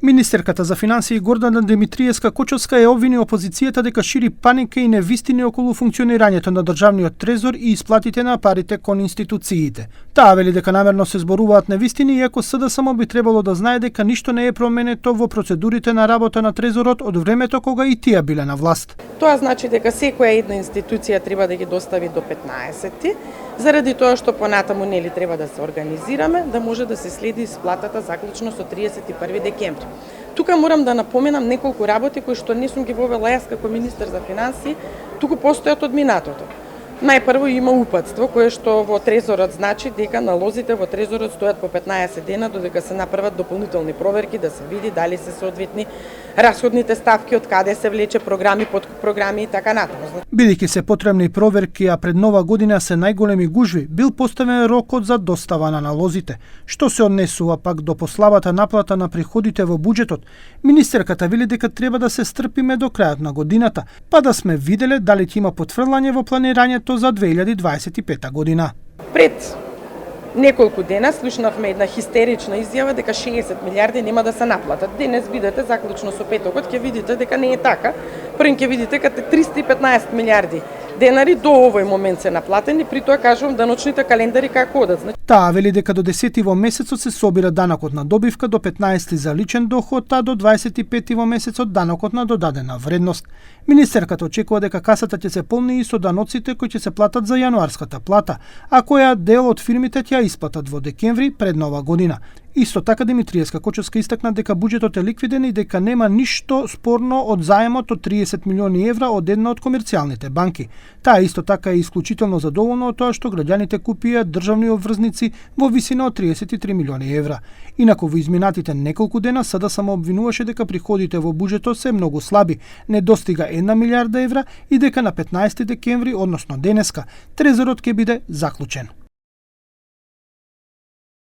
Министерката за финансии Гордана Димитриевска-Кочовска е обвини опозицијата дека шири паника и невистини околу функционирањето на државниот трезор и исплатите на парите кон институциите. Таа вели дека намерно се зборуваат невистини, иако СДСМ би требало да знае дека ништо не е променето во процедурите на работа на трезорот од времето кога и тие биле на власт. Тоа значи дека секоја една институција треба да ги достави до 15-ти, заради тоа што понатаму нели треба да се организираме, да може да се следи исплатата заклучно со 31 декември. Тука морам да напоменам неколку работи кои што не сум ги вовела јас како министер за финансии, туку постојат од минатото. Најпрво има упатство кое што во трезорот значи дека налозите во трезорот стојат по 15 дена додека се направат дополнителни проверки да се види дали се соодветни расходните ставки, од каде се влече програми, подпрограми и така натаму. Бидејќи се потребни проверки, а пред нова година се најголеми гужви, бил поставен рокот за достава на налозите, што се однесува пак до послабата наплата на приходите во буџетот. Министерката вели дека треба да се стрпиме до крајот на годината, па да сме виделе дали ќе има потврлање во планирањето за 2025 година. Пред неколку дена слушнавме една хистерична изјава дека 60 милиарди нема да се наплатат. Денес бидете заклучно со петокот ќе видите дека не е така. Првен ќе видите дека 315 милиарди денари до овој момент се наплатени, при тоа кажувам даночните календари како одат. Таа вели дека до 10 во месецот се собира данокот на добивка, до 15 за личен доход, а до 25 во месецот данокот на додадена вредност. Министерката очекува дека касата ќе се полни и со даноците кои ќе се платат за јануарската плата, а која дел од фирмите ќе исплатат во декември пред нова година. Исто така Димитриевска-Кочовска истакна дека буџетот е ликвиден и дека нема ништо спорно од заемот од 30 милиони евра од една од комерцијалните банки. Таа исто така е исклучително задоволна од тоа што граѓаните купија државни обврзници во висина од 33 милиони евра. Инаку во изминатите неколку дена СДСМ обвинуваше дека приходите во буџетот се многу слаби, не достига 1 милиарда евра и дека на 15 декември, односно денеска, трезорот ќе биде заклучен.